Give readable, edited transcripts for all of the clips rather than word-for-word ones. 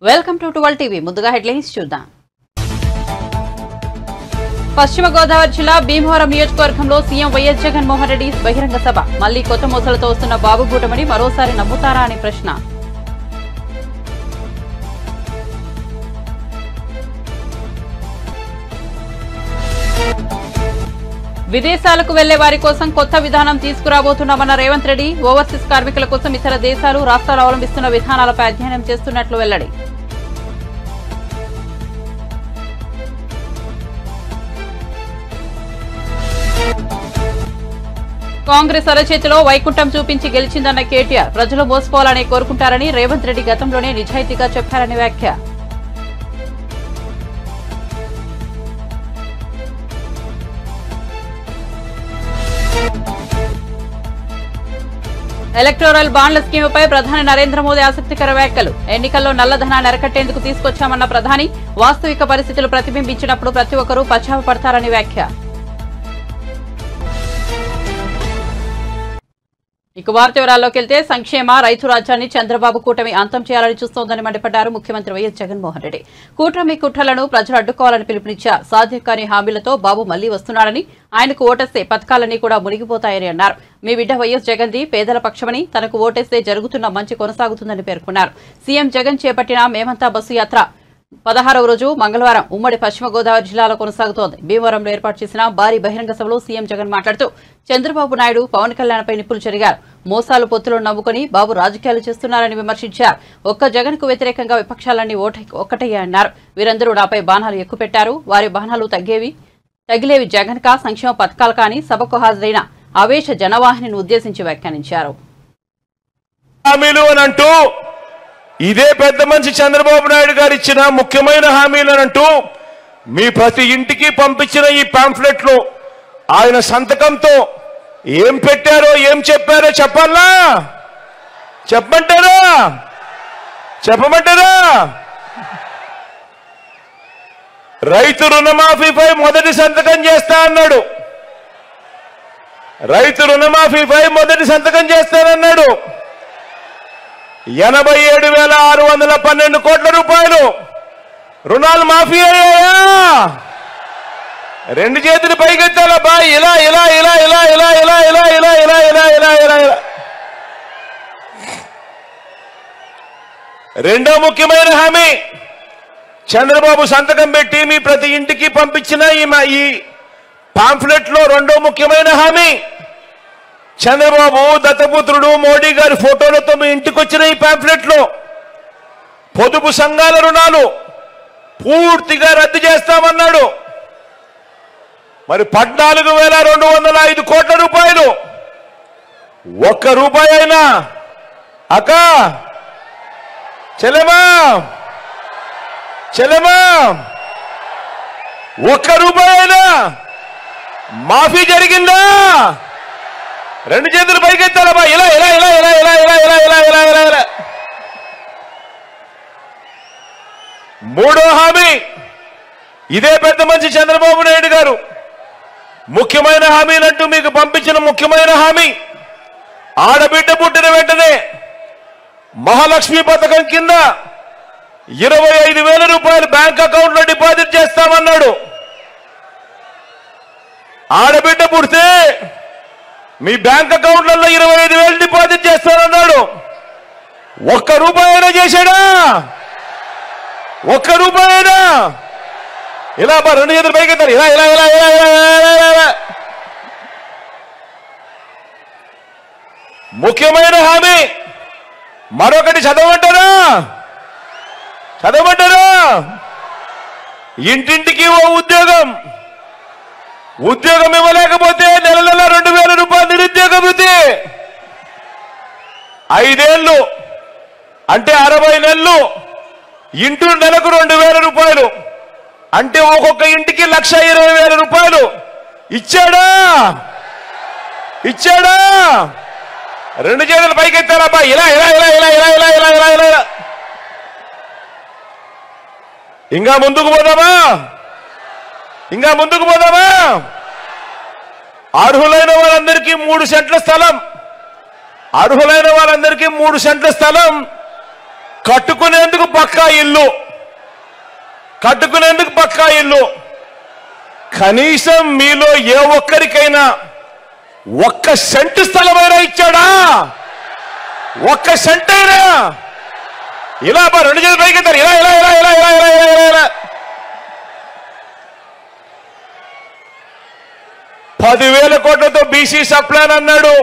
Welcome to 12 TV. ముందుగా headlines చూద్దాం. పశ్చిమ గోదావరి జిల్లా భీమవరం నియోజకవర్గంలో సీఎం వైఎస్ జగన్మోహన్ రెడ్డి బహిరంగ సభ. మళ్లీ కొత్త మోసలతో వస్తున్న బాబు కూటమిని మరోసారి నమ్ముతారా అని ప్రశ్న. విదేశాలకు వెళ్లే వారి కోసం కొత్త విధానం తీసుకురాబోతున్నామన్న రేవంత్ రెడ్డి. ఓవర్సీస్ కార్మికుల కోసం ఇతర దేశాలు రాష్ట్రాలు అవలంబిస్తున్న విధానాలపై అధ్యయనం చేస్తున్నట్లు వెల్లడి. కాంగ్రెస్ అరచేతిలో వైకుంఠం చూపించి గెలిచిందన్న కేటీఆర్. ప్రజలు మోసపోవాలని కోరుకుంటారని రేవంత్ రెడ్డి గతంలోనే నిజాయితీగా చెప్పారని వ్యాఖ్య. ఎలక్టోరల్ బాండ్ల స్కీముపై ప్రధాని నరేంద్ర మోదీ ఆసక్తికర వ్యాఖ్యలు. ఎన్నికల్లో నల్లధనాన్ని అరికట్టేందుకు తీసుకొచ్చామన్న ప్రధాని. వాస్తవిక పరిస్థితులు ప్రతిబింబించినప్పుడు ప్రతి ఒక్కరూ పశ్చాత్తాపడతారని వ్యాఖ్య. ఇక వార్త వివరాల్లోకి వెళ్తే సంక్షేమ రైతు రాజ్యాన్ని చంద్రబాబు కూటమి అంతం చేయాలని చూస్తోందని మండిపడ్డారు ముఖ్యమంత్రి వైఎస్ జగన్మోహన్ రెడ్డి. కూటమి కుట్రలను ప్రజలు అడ్డుకోవాలని పిలుపునిచ్చారు. సాధ్యం కాని హామీలతో బాబు మళ్లీ వస్తున్నాడని, ఆయనకు ఓటేస్తే పథకాలన్నీ కూడా మునిగిపోతాయని అన్నారు. మీ బిడ్డ వైఎస్ జగన్ది పేదల పక్షమని, తనకు ఓటేస్తే జరుగుతున్న మంచి కొనసాగుతుందని పేర్కొన్నారు. సీఎం జగన్ చేపట్టిన మేమంతా బస్సు యాత్ర 16వ రోజు మంగళవారం ఉమ్మడి పశ్చిమ గోదావరి జిల్లాలో కొనసాగుతోంది. భీమవరంలో ఏర్పాటు చేసిన భారీ బహిరంగ సభలో సీఎం జగన్ మాట్లాడుతూ చంద్రబాబు నాయుడు, పవన్ కళ్యాణ్పై నిప్పులు చెరిగారు. మోసాలు పొత్తులను నమ్ముకుని బాబు రాజకీయాలు చేస్తున్నారని విమర్శించారు. ఒక్క జగన్ కు వ్యతిరేకంగా విపక్షాలన్నీ ఒక్కటయ్యాయన్నారు. వీరందరూ నాపై బాణాలు ఎక్కుపెట్టారు. వారి బాణాలు తగిలేవి జగన్ కా సంక్షేమ పథకాలు కానీ సభకు హాజరైన ఆవేశ జనవాహినిని ఉద్దేశించి వ్యాఖ్యానించారు. ఇదే పెద్ద మనిషి చంద్రబాబు నాయుడు గారు ఇచ్చిన ముఖ్యమైన హామీలనంటూ మీ ప్రతి ఇంటికి పంపించిన ఈ పాంఫ్లెట్ లో ఆయన సంతకంతో ఏం పెట్టారో ఏం చెప్పారో చెప్పాలా? చెప్పమంటారా? రైతు రుణమాఫీపై మొదటి సంతకం చేస్తా అన్నాడు. రైతు రుణమాఫీపై మొదటి సంతకం చేస్తానన్నాడు. 87,612 కోట్ల రూపాయలు రుణాలు మాఫీ అయ్యాయా? రెండు చేతులు పైకెత్తాలా బా? ఇలా ఇలా ఇలా ఇలా ఇలా ఇలా ఇలా ఇలా ఇలా ఇలా ఇలా ఇలా ఇలా. రెండో ముఖ్యమైన హామీ చంద్రబాబు సంతకం పెట్టి మీ ప్రతి ఇంటికి పంపించిన ఈ పాంఫ్లెట్ లో రెండో ముఖ్యమైన హామీ చంద్రబాబు దత్తపుత్రుడు మోడీ గారి ఫోటోలతో మీ ఇంటికి వచ్చిన ఈ పాంఫ్లెట్ లో పొదుపు సంఘాల రుణాలు పూర్తిగా రద్దు చేస్తామన్నాడు. మరి 14,205 కోట్ల రూపాయలు ఒక్క రూపాయి అయినా అక్క చెల్లెమా ఒక్క రూపాయి అయినా మాఫీ జరిగిందా? రెండు చేతులు పైకెత్తాలమ్మా. ఇలా ఇలా ఇలా ఇలా ఇలా ఇలా ఇలా ఇలా ఇలా ఇలా ఇలా. మూడో హామీ ఇదే పెద్ద మనిషి చంద్రబాబు నాయుడు గారు ముఖ్యమైన హామీలంటూ మీకు పంపించిన ముఖ్యమైన హామీ ఆడబిడ్డ పుట్టిన వెంటనే మహాలక్ష్మి పథకం కింద 25,000 రూపాయలు బ్యాంక్ అకౌంట్ లో డిపాజిట్ చేస్తామన్నాడు. ఆడబిడ్డ పుడితే మీ బ్యాంక్ అకౌంట్లలో 25,000 డిపాజిట్ చేస్తానన్నాడు. ఒక్క రూపాయి అయినా చేశాడా? ఒక్క రూపాయి అయినా? ఇలా రెండు చేతులు పైకెత్తారు. ఇలా ఇలా ఇలా ఇలా ఇలా ఇలా. ముఖ్యమైన హామీ మరొకటి చదవమంటారా? ఇంటింటికి ఓ ఉద్యోగం ఇవ్వలేకపోతే నెల 2,000 రూపాయలు నిరుద్యోగ వృత్తి. 5 ఏళ్ళు అంటే 60 నెలలు ఇంటూ నెలకు 2,000 రూపాయలు అంటే ఒక్కొక్క ఇంటికి 1,20,000 రూపాయలు ఇచ్చాడా? రెండు చేతులు పైకెత్తారబ్బా. ఇలా ఇలా ఇలా ఇలా ఇలా ఇలా ఇలా ఇలా ఇలా. ఇంకా ముందుకు పోదామా? అర్హులైన వారందరికీ 3 సెంట్ల స్థలం కట్టుకునేందుకు పక్కా ఇల్లు కనీసం మీలో ఏ ఒక్కరికైనా ఒక్క సెంటు స్థలమైనా ఇచ్చాడా? ఒక్క సెంట్ అయినా? ఇలా రెండు చేతులు పైకెత్తారు, ఇలా ఇలా ఇలా ఇలా ఇలా ఇలా ఇలా ఇలా 10,000 కోట్లతో బీసీ సప్లాన్ అన్నాడు.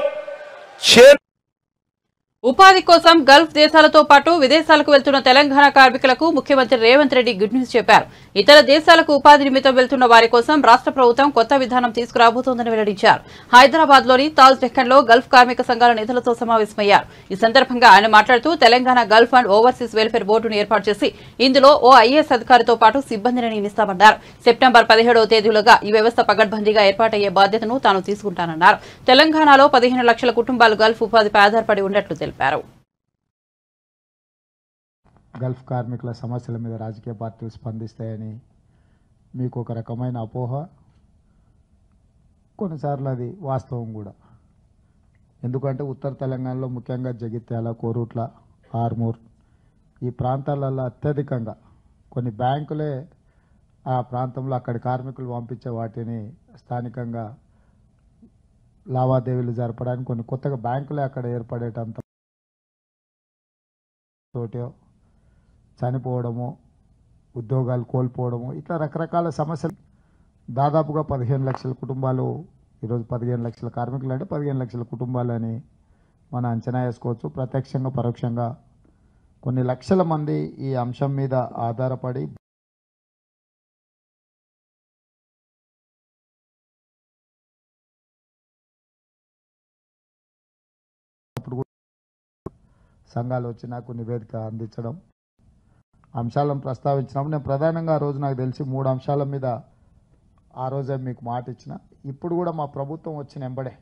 ఉపాధి కోసం గల్ఫ్ దేశాలతో పాటు విదేశాలకు వెళ్తున్న తెలంగాణ కార్మికులకు ముఖ్యమంత్రి రేవంత్ రెడ్డి గుడ్ న్యూస్ చెప్పారు. ఇతర దేశాలకు ఉపాధి నిమిత్తం వెళ్తున్న వారి కోసం రాష్ట్ర ప్రభుత్వం కొత్త విధానం తీసుకురాబోతోందని వెల్లడించారు. హైదరాబాద్ లోని తాజ్ డెక్కన్ లో గల్ఫ్ కార్మిక సంఘాల నేతలతో సమావేశమయ్యారు. ఈ సందర్భంగా ఆయన మాట్లాడుతూ Telangana Gulf and overseas welfare బోర్డును ఏర్పాటు చేసి ఇందులో ఓ ఐఏఎస్ అధికారితో పాటు సిబ్బందిని నియమిస్తామన్నారు. సెప్టెంబర్ 17వ తేదీలోగా ఈ వ్యవస్థ పగడ్బందీగా ఏర్పాటయ్యే బాధ్యతను తాను తీసుకుంటానన్నారు. తెలంగాణలో 15 లక్షల కుటుంబాలు గల్ఫ్ ఉపాధిపై ఆధారపడి ఉన్నట్లు తెలిపారు. గల్ఫ్ కార్మికుల సమస్యల మీద రాజకీయ పార్టీలు స్పందిస్తాయని మీకు ఒక రకమైన అపోహ, కొన్నిసార్లు అది వాస్తవం కూడా. ఎందుకంటే ఉత్తర తెలంగాణలో ముఖ్యంగా జగిత్యాల, కోరుట్ల, ఆర్మూర్ ఈ ప్రాంతాలలో అత్యధికంగా కొన్ని బ్యాంకులే ఆ ప్రాంతంలో అక్కడి కార్మికులు పంపించే వాటిని స్థానికంగా లావాదేవీలు జరపడానికి కొన్ని కొత్తగా బ్యాంకులే అక్కడ ఏర్పడేటంత తోటో చనిపోవడము, ఉద్యోగాలు కోల్పోవడము, ఇట్లా రకరకాల సమస్యలు. దాదాపుగా 15 లక్షల కుటుంబాలు, ఈరోజు 15 లక్షల కార్మికులు అంటే 15 లక్షల కుటుంబాలని మనం అంచనా వేసుకోవచ్చు. ప్రత్యక్షంగా పరోక్షంగా కొన్ని లక్షల మంది ఈ అంశం మీద ఆధారపడి సంఘాలు వచ్చి నాకు నివేదిక అందించడం, అంశాలను ప్రస్తావించినప్పుడు నేను ప్రధానంగా ఆ రోజు నాకు తెలిసి 3 అంశాల మీద ఆ రోజే మీకు మాట ఇచ్చిన. ఇప్పుడు కూడా మా ప్రభుత్వం వచ్చిన ఎంబడే,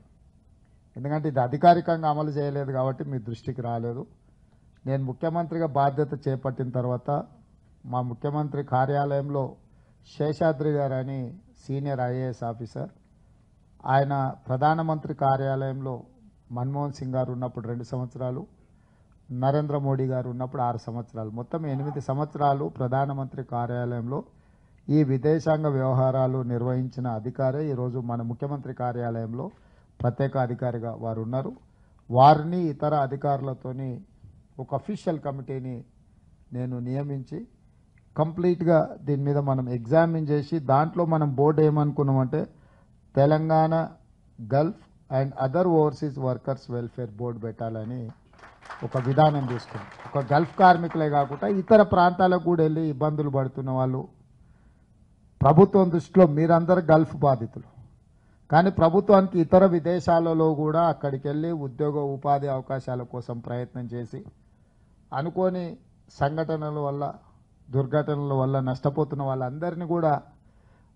ఎందుకంటే ఇది అధికారికంగా అమలు చేయలేదు కాబట్టి మీ దృష్టికి రాలేదు. నేను ముఖ్యమంత్రిగా బాధ్యత చేపట్టిన తర్వాత మా ముఖ్యమంత్రి కార్యాలయంలో శేషాద్రి గారు అని సీనియర్ ఐఏఎస్ ఆఫీసర్, ఆయన ప్రధానమంత్రి కార్యాలయంలో మన్మోహన్ సింగ్ గారు ఉన్నప్పుడు 2 సంవత్సరాలు, నరేంద్ర మోడీ గారు ఉన్నప్పుడు 6 సంవత్సరాలు, మొత్తం 8 సంవత్సరాలు ప్రధానమంత్రి కార్యాలయంలో ఈ విదేశాంగ వ్యవహారాలు నిర్వహించిన అధికారే ఈరోజు మన ముఖ్యమంత్రి కార్యాలయంలో ప్రత్యేక అధికారిగా వారు ఉన్నారు. వారిని ఇతర అధికారులతోని ఒక అఫీషియల్ కమిటీని నేను నియమించి కంప్లీట్గా దీని మీద మనం ఎగ్జామిన్ చేసి దాంట్లో మనం బోర్డు ఏమనుకున్నామంటే Telangana Gulf and other overseas workers welfare board పెట్టాలని ఒక విధానం తీసుకున్నాం. ఒక గల్ఫ్ కార్మికులే కాకుండా ఇతర ప్రాంతాలకు కూడా వెళ్ళి ఇబ్బందులు పడుతున్న వాళ్ళు, ప్రభుత్వం దృష్టిలో మీరందరూ గల్ఫ్ బాధితులు, కానీ ప్రభుత్వానికి ఇతర విదేశాలలో కూడా అక్కడికి వెళ్ళి ఉద్యోగ ఉపాధి అవకాశాల కోసం ప్రయత్నం చేసి అనుకోని సంఘటనల వల్ల, దుర్ఘటనల వల్ల నష్టపోతున్న వాళ్ళందరినీ కూడా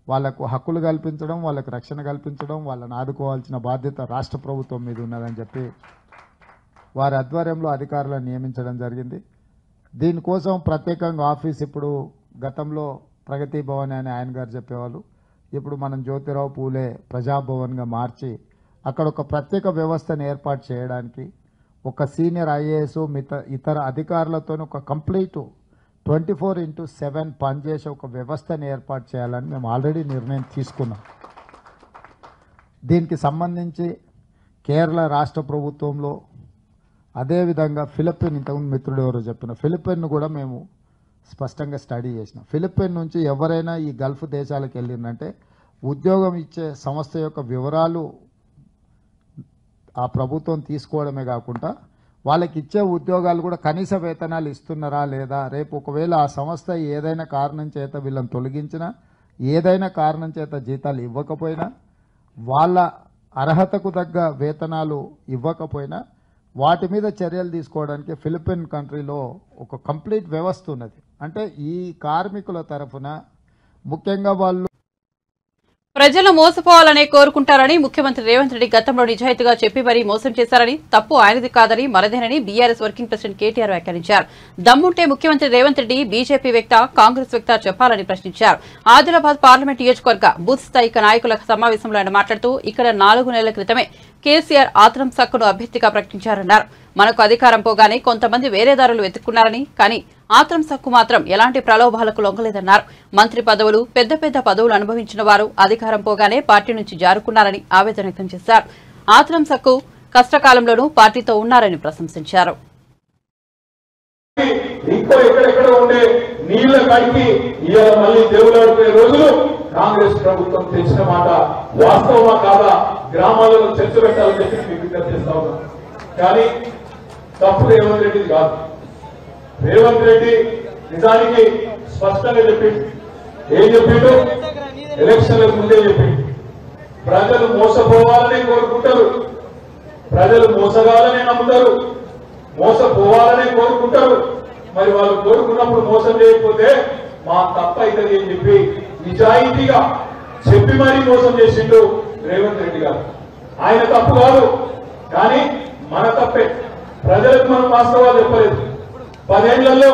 వాళ్లకు హక్కులు కల్పించడం, వాళ్ళకు రక్షణ కల్పించడం, వాళ్ళని ఆదుకోవాల్సిన బాధ్యత రాష్ట్ర ప్రభుత్వం మీద ఉన్నదని చెప్పి వారి ఆధ్వర్యంలో అధికారులను నియమించడం జరిగింది. దీనికోసం ప్రత్యేకంగా ఆఫీస్, ఇప్పుడు గతంలో ప్రగతి భవన్ అని ఆయన గారు చెప్పేవాళ్ళు, ఇప్పుడు మనం జ్యోతిరావు పూలే ప్రజాభవన్గా మార్చి అక్కడ ఒక ప్రత్యేక వ్యవస్థను ఏర్పాటు చేయడానికి ఒక సీనియర్ ఐఏఎస్ ఇతర అధికారులతో ఒక కంప్లీట్ 24/7 పనిచేసే ఒక వ్యవస్థను ఏర్పాటు చేయాలని మేము ఆల్రెడీ నిర్ణయం తీసుకున్నాం. దీనికి సంబంధించి కేరళ రాష్ట్ర ప్రభుత్వంలో, అదేవిధంగా ఫిలిప్పైన్, ఇంతకుముందు మిత్రుడు ఎవరో చెప్పిన ఫిలిప్పైన్ను కూడా మేము స్పష్టంగా స్టడీ చేసినాం. ఫిలిప్పైన్ నుంచి ఎవరైనా ఈ గల్ఫ్ దేశాలకు వెళ్ళిందంటే ఉద్యోగం ఇచ్చే సంస్థ యొక్క వివరాలు ఆ ప్రభుత్వం తీసుకోవడమే కాకుండా వాళ్ళకి ఇచ్చే ఉద్యోగాలు కూడా కనీస వేతనాలు ఇస్తున్నారా లేదా, రేపు ఒకవేళ ఆ సంస్థ ఏదైనా కారణం చేత వీళ్ళని తొలగించినా, ఏదైనా కారణం చేత జీతాలు ఇవ్వకపోయినా, వాళ్ళ అర్హతకు తగ్గ వేతనాలు ఇవ్వకపోయినా వాటి మీద చర్యలు తీసుకోవడానికి ఫిలిప్పైన్ కంట్రీలో ఒక కంప్లీట్ వ్యవస్థ ఉన్నది. అంటే ఈ కార్మికుల తరఫున ముఖ్యంగా వాళ్ళు ప్రజలు మోసపోవాలనే కోరుకుంటారని ముఖ్యమంత్రి రేవంత్ రెడ్డి గతంలో నిజాయితీగా చెప్పి మరీ మోసం చేశారని, తప్పు ఆయనది కాదని మరదేనని బీఆర్ఎస్ వర్కింగ్ ప్రెసిడెంట్ కేటీఆర్ వ్యాఖ్యానించారు. దమ్ముంటే ముఖ్యమంత్రి రేవంత్ రెడ్డి బీజేపీ వ్యక్త, కాంగ్రెస్ వ్యక్త చెప్పాలని ప్రశ్నించారు. ఆదిలాబాద్ పార్లమెంట్ నియోజకవర్గ బూత్ స్థాయి నాయకుల సమావేశంలో ఆయన మాట్లాడుతూ ఇక్కడ 4 నెలల క్రితమే కేసీఆర్ ఆత్రం సక్కును అభ్యర్థిగా ప్రకటించారన్నారు. మనకు అధికారం పోగానే కొంతమంది వేరే దారులు వెతుక్కున్నారని, కానీ ఆత్రం సక్కు మాత్రం ఎలాంటి ప్రలోభాలకు లొంగలేదన్నారు. మంత్రి పదవులు, పెద్ద పెద్ద పదవులు అనుభవించిన వారు అధికారం పోగానే పార్టీ నుంచి జారుకున్నారని ఆవేదన వ్యక్తం చేశారు. ఆత్రం సక్కు కష్టకాలంలోనూ పార్టీతో ఉన్నారని ప్రశంసించారు. ఇంకో ఎక్కడెక్కడ ఉండే నీళ్ల కాడికి ఇవాళ మళ్ళీ దేవులాడుకునే రోజులు కాంగ్రెస్ ప్రభుత్వం తెచ్చిన మాట వాస్తవమా కాదా గ్రామాలలో చర్చ పెట్టాలని చెప్పి మీకు విజ్ఞప్తి చేస్తా ఉన్నాం. కానీ తప్పు రేవంత్ రెడ్డిది కాదు. రేవంత్ రెడ్డి నిజానికి స్పష్టంగా చెప్పిండు. ఏం చెప్పిండు? ఎలక్షన్లకు ముందే చెప్పిండు. ప్రజలు మోసపోవాలని కోరుకుంటారు, ప్రజలు మోసగాలని నమ్ముతారు, మోసపోవాలని కోరుకుంటారు. మరి వాళ్ళు కోరుకున్నప్పుడు మోసం చేయకపోతే మా తప్ప అవుతుంది అని చెప్పి నిజాయితీగా చెప్పి మరీ మోసం చేసిండు రేవంత్ రెడ్డి గారు. ఆయన తప్పు కాదు, కానీ మన తప్పే. ప్రజలకు మనం వాస్తవాలు చెప్పలేదు. 10 ఏళ్లలో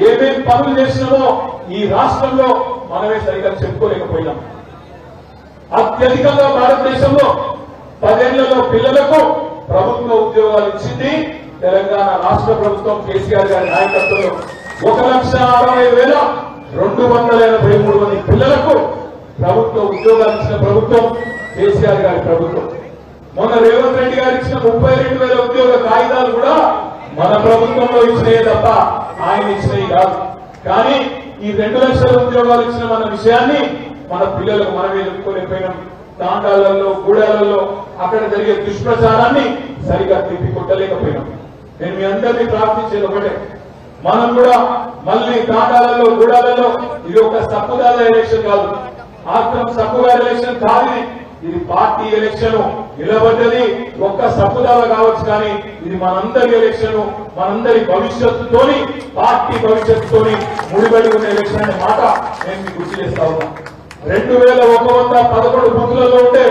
ఏమేం పనులు చేసినామో ఈ రాష్ట్రంలో మనమే సరిగ్గా చెప్పుకోలేకపోయినాం. అత్యధికంగా భారతదేశంలో 10 ఏళ్లలో పిల్లలకు ప్రభుత్వ ఉద్యోగాలు ఇచ్చింది తెలంగాణ రాష్ట్ర ప్రభుత్వం కేసీఆర్ గారి నాయకత్వంలో. 1,60,283 మంది పిల్లలకు ప్రభుత్వ ఉద్యోగాలు ఇచ్చిన ప్రభుత్వం కేసీఆర్ గారి ప్రభుత్వం. మొన్న రేవంత్ రెడ్డి గారు ఇచ్చిన 32,000 ఉద్యోగ కాగితాలు కూడా మన ప్రభుత్వంలో ఇచ్చినవి తప్ప ఆయన ఇచ్చినవి కాదు. కానీ ఈ 2 లక్షల ఉద్యోగాలు ఇచ్చిన మన విషయాన్ని మన పిల్లలకు మనమే చెప్పుకోలేకపోయినాం. తాండాలలో, గూడాలలో అక్కడ జరిగే దుష్ప్రచారాన్ని సరిగా తిప్పి కొట్టలేకపోయినాం. నేను మీ అందరినీ ప్రార్థించేది ఒకటే, మనం కూడా మళ్ళీ తాండాలలో, గూడాలలో ఇది ఒక సక్కుదాల ఎలక్షన్ కాదు, ఆత్రం సక్కుగా ఎలక్షన్ కాదు. ఇది పార్టీ ఎలక్షన్. నిలబడ్డది ఒక్క సప్పుదాల కావచ్చు, కానీ ఇది మనందరి ఎలక్షన్. మనందరి భవిష్యత్తుతోని, పార్టీ భవిష్యత్తుతోని ముడిపడి ఉన్న ఎలక్షన్ అనే మాట నేను మీకు గుర్తు చేస్తా ఉన్నా. 2111 బూతులలో ఉంటే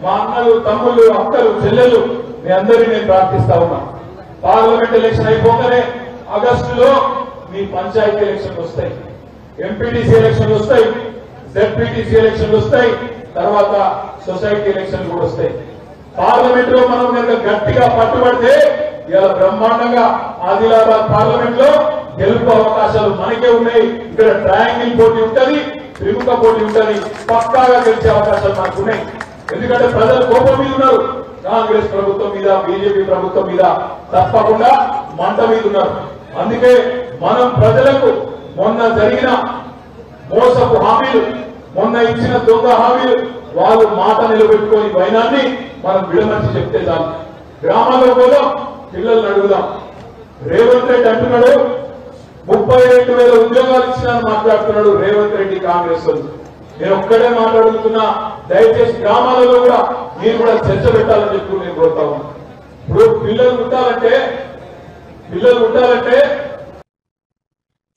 మా అన్నలు, తమ్ముళ్ళు, అక్కలు, చెల్లెలు మీ అందరినీ నేను ప్రార్థిస్తా ఉన్నా. పార్లమెంట్ ఎలక్షన్ అయిపోగానే ఆగస్టులో మీ పంచాయతీ ఎలక్షన్లు వస్తాయి, ఎంపీటీసీ ఎలక్షన్లు వస్తాయి, జెడ్పీటీసీ ఎలక్షన్లు వస్తాయి, తర్వాత సొసైటీ ఎలక్షన్లు కూడా వస్తాయి. పార్లమెంట్ లో మనం కనుక గట్టిగా పట్టుబడితే ఇలా బ్రహ్మాండంగా ఆదిలాబాద్ పార్లమెంట్ లో గెలుపు అవకాశాలు మనకే ఉన్నాయి. ఇక్కడ ట్రయాంగిల్ పోటీ ఉంటది, త్రిముఖ పోటీ ఉంటది, పక్కాగా గెలిచే అవకాశాలు మనకు ఉన్నాయి. ఎందుకంటే ప్రజలు కోపం మీద ఉన్నారు, కాంగ్రెస్ ప్రభుత్వం మీద, బీజేపీ ప్రభుత్వం మీద తప్పకుండా మంట మీద ఉన్నారు. అందుకే మనం ప్రజలకు మొన్న జరిగిన మోసపు హామీలు, మొన్న ఇచ్చిన దొంగ హామీలు, వాళ్ళు మాట నిలబెట్టుకొని వైనాన్ని మనం విడమర్చి చెప్తే చాలు. గ్రామాల్లో పోదాం, పిల్లల్ని అడుగుదాం. రేవంత్ రెడ్డి అంటున్నాడు 32,000 ఉద్యోగాలు ఇచ్చినారని మాట్లాడుతున్నాడు రేవంత్ రెడ్డి, కాంగ్రెస్ వాళ్ళు. నేను ఒక్కడే మాట్లాడుతున్నా, దయచేసి గ్రామాలలో కూడా మీరు కూడా చర్చ పెట్టాలని చెప్పి నేను కోరుతా ఉన్నా. ఇప్పుడు పిల్లలు ఉంటారంటే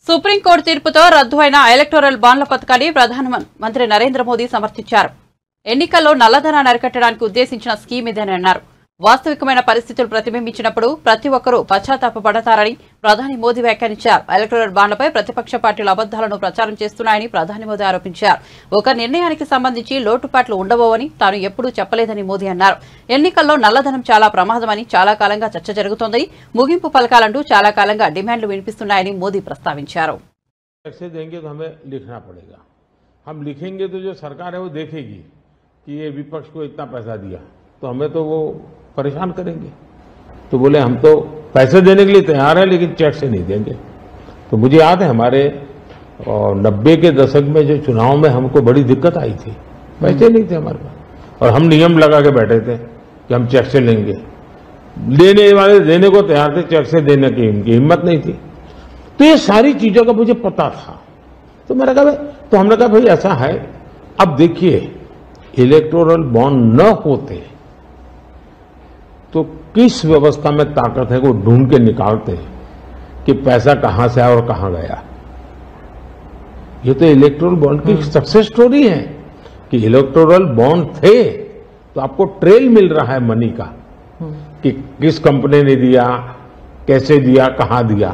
సుప్రీంకోర్టు తీర్పుతో రద్దు అయిన ఎలక్టోరల్ బాండ్ల పథకాన్ని ప్రధానమంత్రి నరేంద్ర మోదీ సమర్థించారు. ఎన్నికల్లో నల్లధనాన్ని అరికట్టడానికి ఉద్దేశించిన స్కీమ్ ఇదని అన్నారు. వాస్తవికమైన పరిస్థితులు ప్రతిబింబించినప్పుడు ప్రతి ఒక్కరూ పశ్చాత్తాపపడతారని ప్రధాని మోదీ వ్యాఖ్యానించారు. ఎలక్టోరల్ బాండ్లపై ప్రతిపక్ష పార్టీలు అబద్దాలను ప్రచారం చేస్తున్నాయని ప్రధాని మోదీ ఆరోపించారు. ఒక నిర్ణయానికి సంబంధించి లోటుపాట్లు ఉండబోవని తాను ఎప్పుడూ చెప్పలేదని మోదీ అన్నారు. ఎన్నికల్లో నల్లధనం చాలా ప్రమాదమని చాలా కాలంగా చర్చ జరుగుతోందని, ముగింపు పలకాలంటూ చాలా కాలంగా డిమాండ్లు వినిపిస్తున్నాయని మోదీ ప్రస్తావించారు. हम लिखेंगे तो जो सरकार है वो देखेगी कि ये विपक्ष को इतना पैसा दिया, तो हमें तो वो परेशान करेंगे. तो बोले हम तो पैसे देने के लिए तैयार है, लेकिन चेक से नहीं देंगे. तो मुझे याद है हमारे 90 के दशक में जो चुनाव में हमको बड़ी दिक्कत आई थी, पैसे नहीं थे हमारे पास, और हम नियम लगा के बैठे थे कि हम चेक से लेंगे. लेने वाले देने को तैयार थे, चेक से देने की उनकी हिम्मत नहीं थी. तो ये सारी चीजों का मुझे पता था. तो मैंने कहा तो हमने कहा भाई ऐसा है, अब देखिए इलेक्टोरल बॉन्ड न होते तो किस व्यवस्था में ताकत है वो ढूंढ के निकालते हैं कि पैसा कहां से आया और कहां गया. ये तो इलेक्टोरल बॉन्ड की सक्सेस स्टोरी है. कि इलेक्टोरल बॉन्ड थे तो आपको ट्रेल मिल रहा है मनी का कि किस कंपनी ने दिया, कैसे दिया, कहां दिया।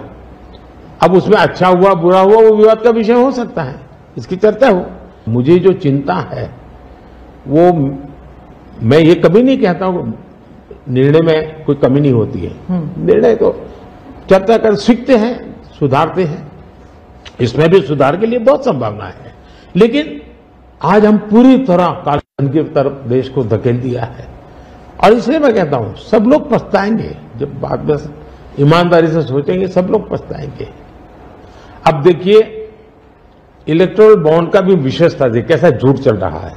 अब उसमें अच्छा हुआ बुरा हुआ वो विवाद का विषय हो सकता है, इसकी चर्चा हो। मुझे जो चिंता है वो, मैं ये कभी नहीं कहता हूं निर्णय में कोई कमी नहीं होती है, निर्णय तो चर्चा कर सीखते हैं, सुधारते हैं, इसमें भी सुधार के लिए बहुत संभावना है। लेकिन आज हम पूरी तरह काले की तरफ देश को धकेल दिया है और इसलिए मैं कहता हूं सब लोग पछताएंगे, जब बाद में ईमानदारी से सोचेंगे सब लोग पछताएंगे। अब देखिए इलेक्टोरल बॉन्ड का भी विशेषता देखिए कैसा झूठ चल रहा है।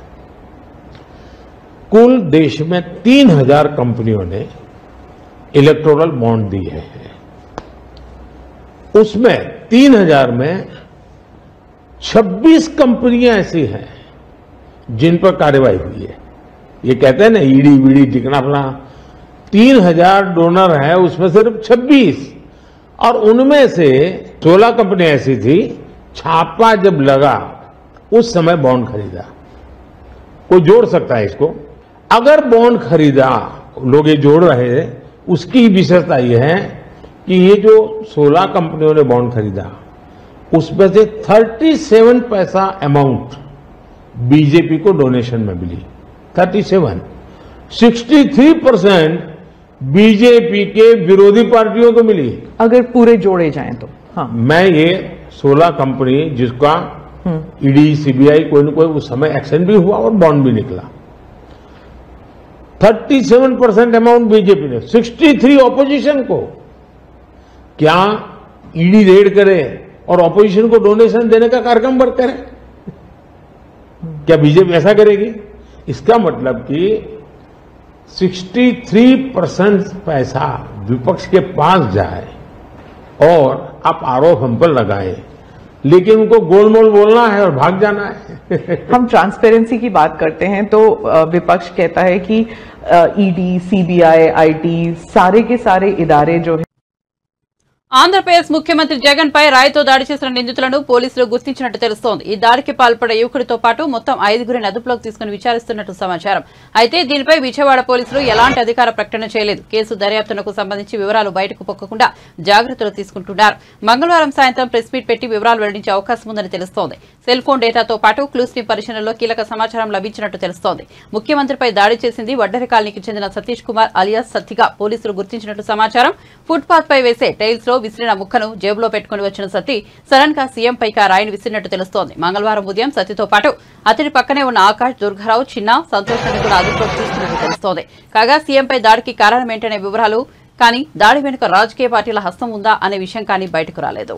कुल देश में 3000 कंपनियों ने इलेक्टोरल बॉन्ड दिए हैं, उसमें 3000 में 26 कंपनियां ऐसी हैं जिन पर कार्रवाई हुई है। ये कहते हैं ना ईडी वीडी टिकना फला, 3000 डोनर है उसमें सिर्फ 26, और उनमें से 16 कंपनियां ऐसी थी छापा जब लगा उस समय बॉन्ड खरीदा। कोई जोड़ सकता है इसको, अगर बॉन्ड खरीदा, लोग ये जोड़ रहे हैं, उसकी विशेषता यह है कि ये जो 16 कंपनियों ने बॉन्ड खरीदा उसमें से 37 पैसा अमाउंट बीजेपी को डोनेशन में मिली, 37, 63% बीजेपी के विरोधी पार्टियों को मिली, अगर पूरे जोड़े जाएं तो। हाँ, मैं ये 16 कंपनी जिसका ईडी सीबीआई कोई न कोई उस समय एक्शन भी हुआ और बॉन्ड भी निकला, 37% अमाउंट बीजेपी ने, 63 ऑपोजिशन को। क्या ईडी रेड करे और ऑपोजिशन को डोनेशन देने का कार्यक्रम वर्क करे? क्या बीजेपी ऐसा करेगी? इसका मतलब कि 63% पैसा विपक्ष के पास जाए और आप आरोप हम पर लगाए, लेकिन उनको गोलमोल बोलना है और भाग जाना है। हम ट्रांसपेरेंसी की बात करते हैं तो विपक्ष कहता है कि ईडी, सीबीआई, आईटी सारे के सारे इदारे जो है। ఆంధ్రప్రదేశ్ ముఖ్యమంత్రి జగన్ పై రాయితో దాడి చేసిన నిందితులను పోలీసులు గుర్తించినట్టు తెలుస్తోంది। ఈ దాడికి పాల్పడే యువకుడితో పాటు మొత్తం 5గురిని అదుపులోకి తీసుకుని విచారిస్తున్నట్టు సమాచారం। అయితే దీనిపై విజయవాడ పోలీసులు ఎలాంటి అధికార ప్రకటన చేయలేదు। కేసు దర్యాప్తునకు సంబంధించి వివరాలు బయటకు పొక్కకుండా జాగ్రత్తలు తీసుకుంటున్నారు। మంగళవారం సాయంత్రం ప్రెస్ మీట్ పెట్టి వివరాలు వెల్లడించే అవకాశం ఉందని తెలుస్తోంది। సెల్ ఫోన్ డేటాతో పాటు క్లూస్ టీం పరిశీలనలో కీలక సమాచారం లభించినట్టు తెలుస్తోంది। ముఖ్యమంత్రిపై దాడి చేసింది వడ్డెర కాలనీకి చెందిన సతీష్ కుమార్ అలియాస్ సత్తిగా పోలీసులు గుర్తించినట్టు సమాచారం। ఫుట్పాత్ పై వేసే టైల్స్ లో విసిరిన ముక్కను జేబులో పెట్టుకుని వచ్చిన సత్తి సడన్ గా సీఎం పైకి రాయిని విసిరినట్టు తెలుస్తోంది। మంగళవారం ఉదయం సత్తితో పాటు అతడి పక్కనే ఉన్న ఆకాష్, దుర్గారావు, చిన్న, సంతోషాన్ని కూడా అదుపులోకి తీసుకున్నట్టు తెలుస్తోంది। కాగా సీఎంపై దాడికి కారణం ఏంటనే వివరాలు కానీ దాడి వెనుక రాజకీయ పార్టీల హస్తం ఉందా అనే విషయం కానీ బయటకు రాలేదు।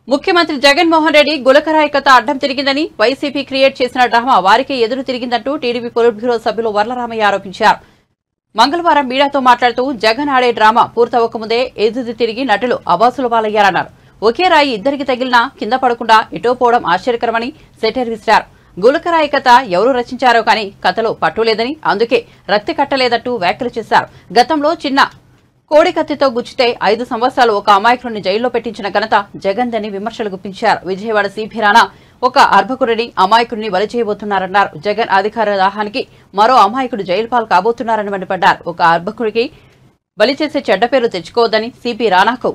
ముఖ్యమంత్రి జగన్మోహన్ రెడ్డి గులకరాయి కథ అడ్డం తిరిగిందని, వైసీపీ క్రియేట్ చేసిన డ్రామా వారికి ఎదురు తిరిగిందంటూ టీడీపీ పొలిట్ బ్యూరో సభ్యులు వర్లరామయ్య ఆరోపించారు। మంగళవారం మీడియాతో మాట్లాడుతూ జగన్ ఆడే డ్రామా పూర్తవకముందే ఎదురు తిరిగి నటులు అబాసుల పాలయ్యారన్నారు। ఒకే రాయి ఇద్దరికి తగిలినా కింద పడకుండా ఎటో పోవడం ఆశ్చర్యకరమని సెటైర్ విసిరారు। గులకరాయి కథ ఎవరు రచించారో కానీ కథలో పట్టులేదని, అందుకే రక్తి కట్టలేదంటూ వ్యాఖ్యలు చేశారు। గతంలో చిన్న కోడి కత్తితో గుచ్చితే 5 సంవత్సరాలు ఒక అమాయకుడిని జైల్లో పెట్టించిన ఘనత జగన్దని విమర్శలు గుప్పించారు। విజయవాడ సిపి రాణా ఒక అర్భకుడిని అమాయకుడిని బలి చేయబోతున్నారన్నారు। జగన్ అధికార దాహానికి మరో అమాయకుడు జైలు పాలు కాబోతున్నారని మండిపడ్డారు। ఒక అర్భకుడికి బలి చేసే చెడ్డ పేరు తెచ్చుకోవద్దని సిపి రాణాకు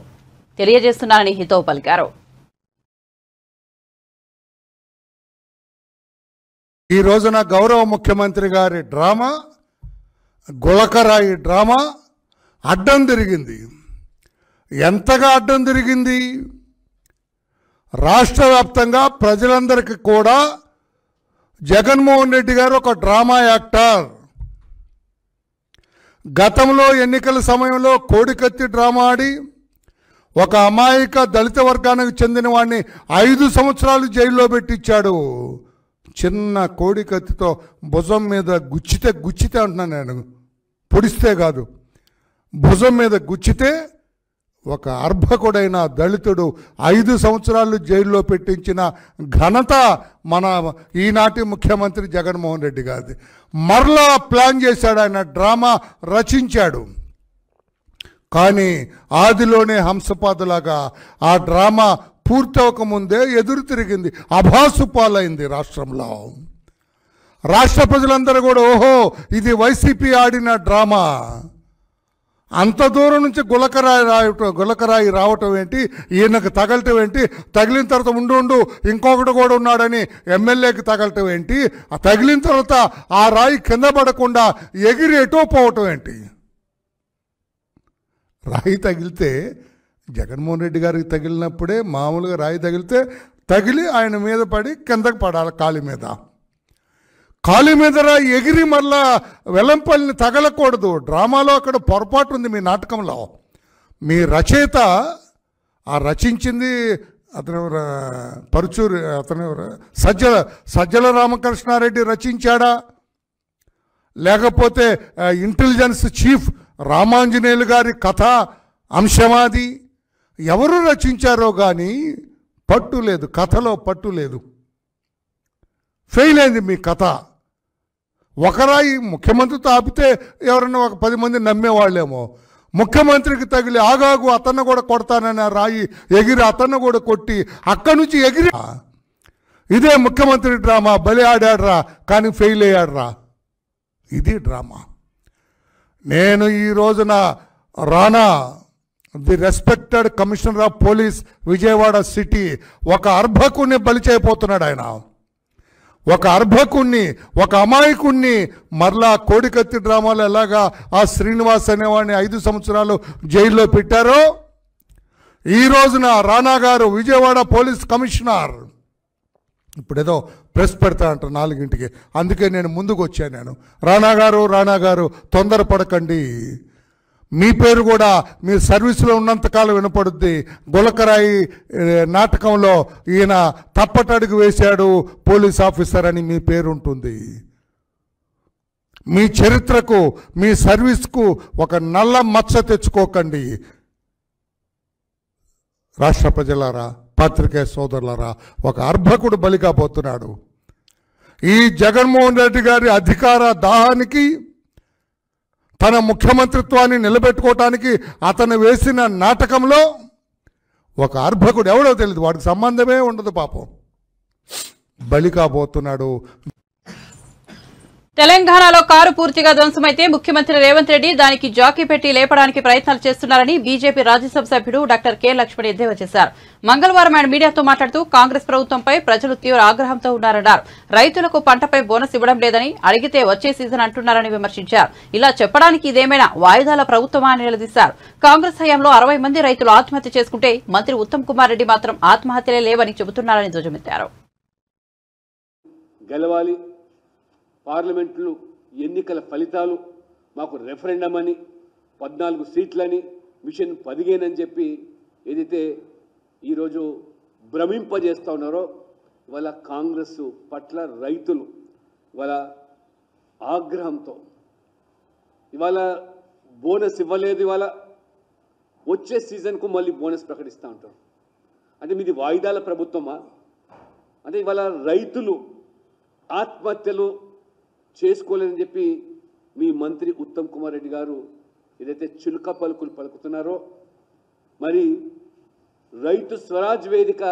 తెలియజేస్తున్నారని హితవు పలికారు। ఈ రోజున గౌరవ ముఖ్యమంత్రి గారి డ్రామా, గులకరాయి డ్రామా అడ్డం తిరిగింది। ఎంతగా అడ్డం తిరిగింది? రాష్ట్ర వ్యాప్తంగా ప్రజలందరికీ కూడా జగన్మోహన్ రెడ్డి గారు ఒక డ్రామా యాక్టర్। గతంలో ఎన్నికల సమయంలో కోడికత్తి డ్రామా ఆడి ఒక అమాయక దళిత వర్గానికి చెందిన వాడిని 5 సంవత్సరాలు జైల్లో పెట్టించాడు। చిన్న కోడికత్తితో భుజం మీద గుచ్చితే అంటున్నాను నేను, పొడిస్తే కాదు, భుజం మీద గుచ్చితే ఒక అర్భకుడైన దళితుడు 5 సంవత్సరాలు జైల్లో పెట్టించిన ఘనత మన ఈనాటి ముఖ్యమంత్రి జగన్మోహన్ రెడ్డి గారిది। మరలా ప్లాన్ చేశాడు, ఆయన డ్రామా రచించాడు। కానీ ఆదిలోనే హంసపాదులాగా ఆ డ్రామా పూర్తి అవ్వకముందే ఎదురు తిరిగింది, అభాసు పాలైంది రాష్ట్రంలో. రాష్ట్ర ప్రజలందరూ కూడా ఓహో ఇది వైసీపీ ఆడిన డ్రామా, అంత దూరం నుంచి గులకరాయి రావటం ఏంటి, ఈయనకు తగలటం ఏంటి, తగిలిన తర్వాత ఉండు ఇంకొకటి కూడా ఉన్నాడని ఎమ్మెల్యేకి తగలటం ఏంటి, ఆ తగిలిన తర్వాత ఆ రాయి కింద పడకుండా ఎగిరి ఎటో పోవటం ఏంటి. రాయి తగిలితే జగన్మోహన్ రెడ్డి గారికి తగిలినప్పుడే మామూలుగా రాయి తగిలి ఆయన మీద పడి కిందకు పడాలి, కాలి మీద రాయి ఎగిరి మళ్ళా వెల్లంపల్లిని తగలకూడదు. డ్రామాలో అక్కడ పొరపాటు ఉంది మీ నాటకంలో. మీ రచయిత ఆ రచించింది అతనెవరు, పరుచూరి అతనెవరు, సజ్జల రామకృష్ణారెడ్డి రచించాడా, లేకపోతే ఇంటెలిజెన్స్ చీఫ్ రామాంజనేయులు గారి కథ అంశమాది, ఎవరు రచించారో కానీ పట్టు లేదు, కథలో పట్టు లేదు. ఫెయిల్ అయింది మీ కథ. ఒకరాయి ముఖ్యమంత్రితో ఆపితే ఎవరన్నా ఒక 10 మంది నమ్మేవాళ్ళేమో, ముఖ్యమంత్రికి తగిలి ఆగాగు అతన్ని కూడా కొడతానని ఆ రాయి ఎగిరి అతన్ని కూడా కొట్టి అక్కడి నుంచి ఎగిరి, ఇదే ముఖ్యమంత్రి డ్రామా. బలి ఆడాడ్రా కానీ ఫెయిల్ అయ్యాడ్రా, ఇది డ్రామా. నేను ఈ రోజున రానా, the respected commissioner of police Vijayawada city, ఒక అర్భకుణ్ణి బలి చేయబోతున్నాడు ఆయన. ఒక అర్భకుణ్ణి, ఒక అమాయకుణ్ణి మరలా కోడికత్తి డ్రామాలో ఎలాగా ఆ శ్రీనివాస్ అనేవాడిని 5 సంవత్సరాలు జైల్లో పెట్టారో, ఈ రోజున రానా గారు విజయవాడ పోలీస్ కమిషనర్ ఇప్పుడేదో ప్రెస్ పెడతా అంటారు 4ంటికి, అందుకే నేను ముందుకు వచ్చాను. రానా గారు తొందరపడకండి, మీ పేరు కూడా మీ సర్వీసులో ఉన్నంతకాలం వినపడుద్ది. గులకరాయి నాటకంలో ఈయన తప్పటడుగు వేశాడు పోలీస్ ఆఫీసర్ అని మీ పేరు ఉంటుంది. మీ చరిత్రకు, మీ సర్వీస్కు ఒక నల్ల మచ్చ తెచ్చుకోకండి. రాష్ట్ర ప్రజలారా, పత్రికేయ సోదరులారా, ఒక అర్భకుడు బలిగా పోతున్నాడు. ఈ జగన్మోహన్ రెడ్డి గారి అధికార దాహానికి, తన ముఖ్యమంత్రిత్వాన్ని నిలబెట్టుకోవటానికి అతను వేసిన నాటకంలో ఒక అర్భకుడు ఎవడో తెలియదు, వాడికి సంబంధమే ఉండదు, పాపం బలి కాబోతున్నాడు. తెలంగాణలో కారు పూర్తిగా ధ్వంసమైతే ముఖ్యమంత్రి రేవంత్ రెడ్డి దానికి జాకీ పెట్టి లేపడానికి ప్రయత్నాలు చేస్తున్నారని బీజేపీ రాజ్యసభ సభ్యుడు డాక్టర్ కె లక్ష్మణ్ ఎద్దేవా చేశారు. మంగళవారం ఆయన మీడియాతో మాట్లాడుతూ కాంగ్రెస్ ప్రభుత్వంపై ప్రజలు తీవ్ర ఆగ్రహంతో ఉన్నారన్నారు. రైతులకు పంటపై బోనస్ ఇవ్వడం లేదని, అడిగితే వచ్చే సీజన్ అంటున్నారని విమర్శించారు. ఇలా చెప్పడానికి ఇదేమైనా వాయిదాల ప్రభుత్వమా అని నిలదీశారు. కాంగ్రెస్ హయాంలో 60 మంది రైతులు ఆత్మహత్య చేసుకుంటే మంత్రి ఉత్తమ్ కుమార్ రెడ్డి మాత్రం ఆత్మహత్యలే లేవని చెబుతున్నారని ధ్వజమెత్తారు. పార్లమెంట్లు ఎన్నికల ఫలితాలు మాకు రెఫరెండం అని, 14 సీట్లని, మిషన్ 15 అని చెప్పి ఏదైతే ఈరోజు భ్రమింపజేస్తూ ఉన్నారో, ఇవాళ కాంగ్రెస్ పట్ల రైతులు ఇవాళ ఆగ్రహంతో ఇవాళ బోనస్ ఇవ్వలేదు, ఇవాళ వచ్చే సీజన్కు మళ్ళీ బోనస్ ప్రకటిస్తూ ఉంటారు. అంటే మీది వాయిదాల ప్రభుత్వమా? అంటే ఇవాళ రైతులు ఆత్మహత్యలు చేసుకోలేదని చెప్పి మీ మంత్రి ఉత్తమ్ కుమార్ రెడ్డి గారు ఏదైతే చిలుక పలుకులు పలుకుతున్నారో, మరి రైతు స్వరాజ్ వేదిక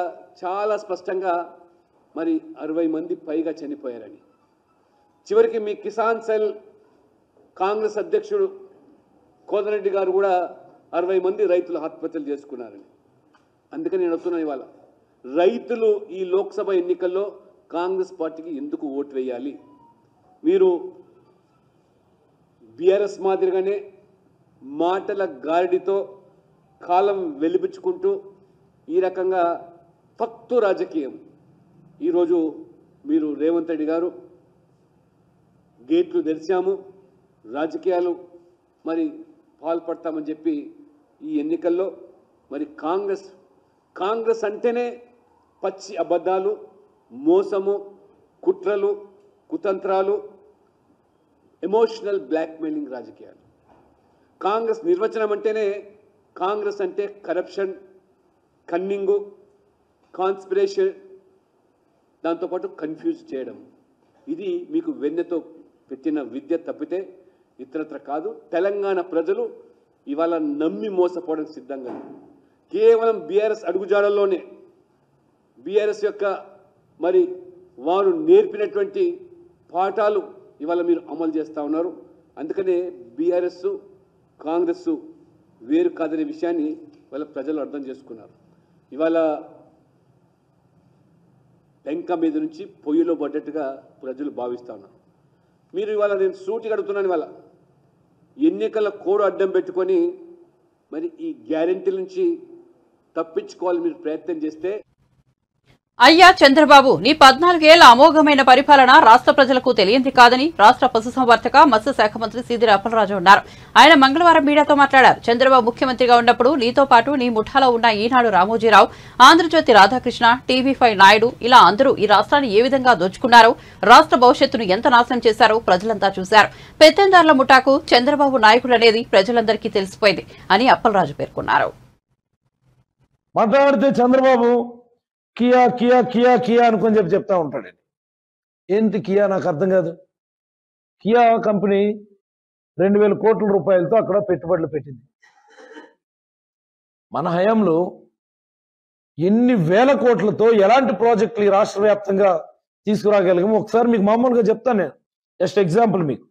చాలా స్పష్టంగా మరి 60 మంది పైగా చనిపోయారని, చివరికి మీ కిసాన్ సెల్ కాంగ్రెస్ అధ్యక్షుడు కోదండరెడ్డి గారు కూడా 60 మంది రైతులు ఆత్మహత్యలు చేసుకున్నారని. అందుకని నేను వస్తున్నాను, ఇవాళ రైతులు ఈ లోక్సభ ఎన్నికల్లో కాంగ్రెస్ పార్టీకి ఎందుకు ఓటు వేయాలి? మీరు బీఆర్ఎస్ మాదిరిగానే మాటల గారడితో కాలం వెలిపించుకుంటూ ఈ రకంగా ఫక్తు రాజకీయం, ఈరోజు మీరు రేవంత్ రెడ్డి గారు గేట్లు తెరిచాము, రాజకీయాలు మరి పాల్పడతామని చెప్పి ఈ ఎన్నికల్లో మరి కాంగ్రెస్ అంటేనే పచ్చి అబద్ధాలు, మోసము, కుట్రలు, కుతంత్రాలు, ఎమోషనల్ బ్లాక్మెయిలింగ్ రాజకీయాలు. కాంగ్రెస్ నిర్వచనం అంటేనే కాంగ్రెస్ అంటే కరప్షన్, కన్నింగు, కాన్స్పిరేషన్, దాంతోపాటు కన్ఫ్యూజ్ చేయడం. ఇది మీకు వెన్నెతో పెట్టిన విద్య తప్పితే ఇతరత్ర కాదు. తెలంగాణ ప్రజలు ఇవాళ నమ్మి మోసపోవడానికి సిద్ధంగా కేవలం బీఆర్ఎస్ అడుగుజాడల్లోనే బీఆర్ఎస్ యొక్క మరి వారు నేర్పినటువంటి పాఠాలు ఇవాళ మీరు అమలు చేస్తూ ఉన్నారు. అందుకనే బీఆర్ఎస్ కాంగ్రెస్ వేరు కాదనే విషయాన్ని ఇవాళ ప్రజలు అర్థం చేసుకున్నారు. ఇవాళ టెంక మీద నుంచి పొయ్యిలో పడ్డట్టుగా ప్రజలు భావిస్తూ ఉన్నారు. మీరు ఇవాళ నేను సూటిగా అడుగుతున్నాను, ఇవాళ ఎన్నికల కోడ్ అడ్డం పెట్టుకొని మరి ఈ గ్యారెంటీల నుంచి తప్పించుకోవాలని మీరు ప్రయత్నం చేస్తే అయ్యా చంద్రబాబు, నీ 14 ఏళ్ల అమోఘమైన పరిపాలన రాష్ట్ర ప్రజలకు తెలియంది కాదని రాష్ట్ర పశుసంవర్ధక మత్స్య శాఖ మంత్రి సీదిరి అప్పలరాజు అన్నారు. ఆయన మంగళవారం మీడియాతో మాట్లాడారు. చంద్రబాబు ముఖ్యమంత్రిగా ఉన్నప్పుడు నీతో పాటు నీ ముఠాలో ఉన్న ఈనాడు రామోజీరావు, ఆంధ్రజ్యోతి రాధాకృష్ణ, టీవీ5 నాయుడు ఇలా అందరూ ఈ రాష్ట్రాన్ని ఏ విధంగా దోచుకున్నారో, రాష్ట్ర భవిష్యత్తును ఎంత నాశనం చేశారో ప్రజలంతా చూశారు. పెత్తందారుల ముఠాకు చంద్రబాబు నాయకుడనేది ప్రజలందరికీ తెలిసిపోయింది అని అప్పలరాజు పేర్కొన్నారు. మాట్లాడితే Chandrababu Kia Kia Kia Kia అనుకొని చెప్తా ఉంటాడండి. ఏంటి కియా నాకు అర్థం కాదు. కియా కంపెనీ 2000 కోట్ల రూపాయలతో అక్కడ పెట్టుబడులు పెట్టింది. మన హయాంలో ఎన్ని వేల కోట్లతో ఎలాంటి ప్రాజెక్టులు ఈ రాష్ట్ర వ్యాప్తంగా తీసుకురాగలిగాము ఒకసారి మీకు మామూలుగా చెప్తాను నేను. జస్ట్ ఎగ్జాంపుల్, మీకు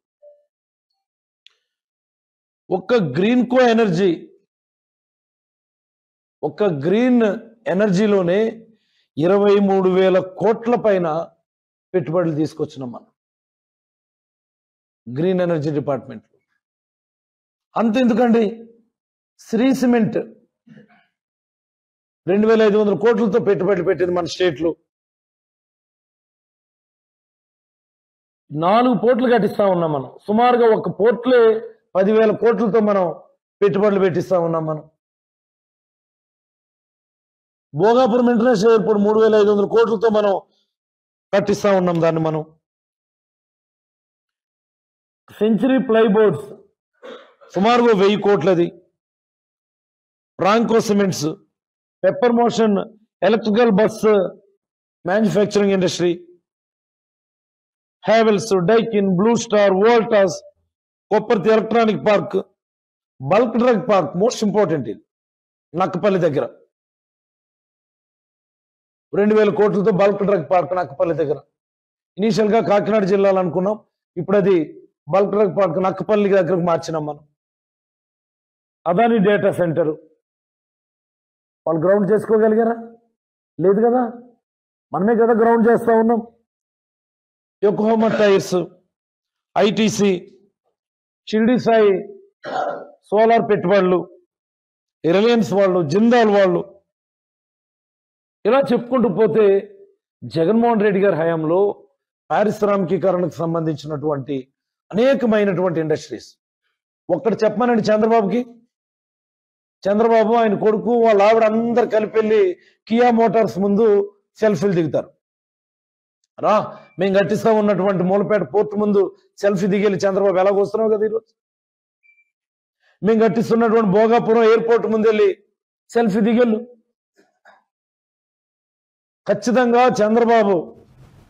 ఒక్క గ్రీన్ ఎనర్జీలోనే 23,000 కోట్ల పైన పెట్టుబడులు తీసుకొచ్చినాం మనం గ్రీన్ ఎనర్జీ డిపార్ట్మెంట్. అంతెందుకండి, శ్రీ సిమెంట్ 2,500 కోట్లతో పెట్టుబడులు పెట్టింది మన స్టేట్లో. 4 పోర్టులు కట్టిస్తా ఉన్నాం మనం. సుమారుగా ఒక పోర్టులే 10,000 కోట్లతో మనం పెట్టుబడులు పెట్టిస్తా ఉన్నాం మనం. భోగాపురం ఇంటర్నేషనల్ ఎయిర్పోర్ట్ 3,500 కోట్లతో మనం కట్టిస్తా ఉన్నాం దాన్ని మనం. సెంచరీ ప్లైబోర్డ్స్ సుమారుగా 1000 కోట్లది. Ramco cements, Pepper Motion electrical bus manufacturing industry, Havells, Daikin, Blue Star, Voltas, Kopparthi electronic park, bulk drug park, most important ఇది నక్కపల్లి దగ్గర 2,000 కోట్లతో బల్క్ డ్రగ్ పార్క్ నక్కపల్లి దగ్గర. ఇనీషియల్ గా కాకినాడ జిల్లాలో అనుకున్నాం, ఇప్పుడు అది బల్క్ డ్రగ్ పార్క్ నక్కపల్లి దగ్గరకు మార్చినాం మనం. అదాని డేటా సెంటర్ వాళ్ళు గ్రౌండ్ చేసుకోగలిగారా? లేదు కదా, మనమే కదా గ్రౌండ్ చేస్తా ఉన్నాం. Yokohama tyres, ITC, Shirdi Sai solar పెట్టుబడులు, రిలయన్స్ వాళ్ళు, జిందాల్ వాళ్ళు, ఇలా చెప్పుకుంటూ పోతే జగన్మోహన్ రెడ్డి గారి హయాంలో పారిశ్రామికీకరణకు సంబంధించినటువంటి అనేకమైనటువంటి ఇండస్ట్రీస్. ఒక్కటి చెప్పమనండి చంద్రబాబుకి. చంద్రబాబు, ఆయన కొడుకు, వాళ్ళ ఆవిడ అందరు కలిపి వెళ్ళి కియా మోటార్స్ ముందు సెల్ఫీలు దిగుతారు. రా, మేము కట్టిస్తా ఉన్నటువంటి మూలపేట పోర్టు ముందు సెల్ఫీ దిగేళ్ళి చంద్రబాబు ఎలాగొస్తున్నావు కదా ఈరోజు. మేము కట్టిస్తున్నటువంటి భోగాపురం ఎయిర్పోర్ట్ ముందు వెళ్ళి సెల్ఫీ దిగేళ్ళు. ఖచ్చితంగా చంద్రబాబు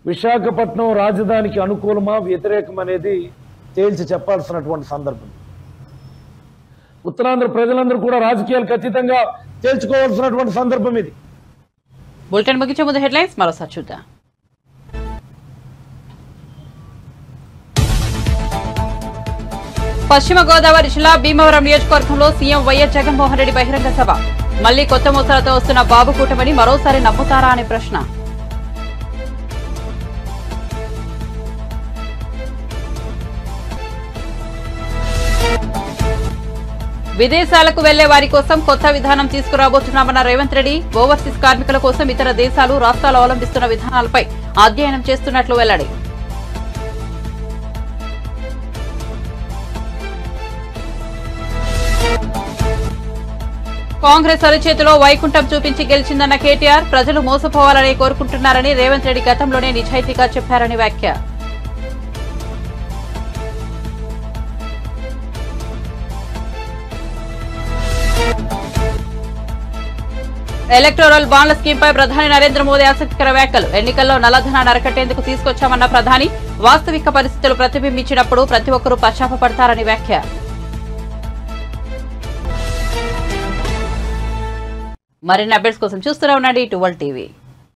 విశాఖపట్నం రాజధానికి అనుకూలమా వ్యతిరేకం అనేది తేల్చి చెప్పాల్సినటువంటి సందర్భం. ఉత్తరాంధ్ర ప్రజలందరూ కూడా రాజకీయాలకు అతీతంగా తేల్చుకోవాల్సినటువంటి సందర్భం ఇది. బులెటిన్ ముగించే ముందు హెడ్లైన్స్ మరోసారి చూద్దాం. పశ్చిమ గోదావరి జిల్లా భీమవరం నియోజకవర్గంలో సీఎం వైఎస్ జగన్మోహన్ రెడ్డి బహిరంగ సభ. మళ్లీ కొత్త మోసాలతో వస్తున్న బాబు కూటమిని మరోసారి నమ్ముతారా అనే ప్రశ్న. విదేశాలకు వెళ్లే వారి కోసం కొత్త విధానం తీసుకురాబోతున్నామన్న రేవంత్ రెడ్డి. ఓవర్సీస్ కార్మికుల కోసం ఇతర దేశాలు, రాష్ట్రాలు అవలంబిస్తున్న విధానాలపై అధ్యయనం చేస్తున్నట్లు వెల్లడి. కాంగ్రెస్ అరచేతిలో వైకుంఠం చూపించి గెలిచిందన్న కేటీఆర్. ప్రజలు మోసపోవాలని కోరుకుంటున్నారని రేవంత్ రెడ్డి గతంలోనే నిజాయితీగా చెప్పారని వ్యాఖ్య. ఎలక్టోరల్ బాండ్ల స్కీంపై ప్రధాని నరేంద్ర మోదీ ఆసక్తికర వ్యాఖ్యలు. ఎన్నికల్లో నల్లధనాన్ని అరికట్టేందుకు తీసుకొచ్చామన్న ప్రధాని. వాస్తవిక పరిస్థితులు ప్రతిబింబించినప్పుడు ప్రతి ఒక్కరూ పశ్చాత్తపడతారని వ్యాఖ్య. మరిన్ని అప్డేట్స్ కోసం చూస్తూనే ఉండండి 12 టీవీ.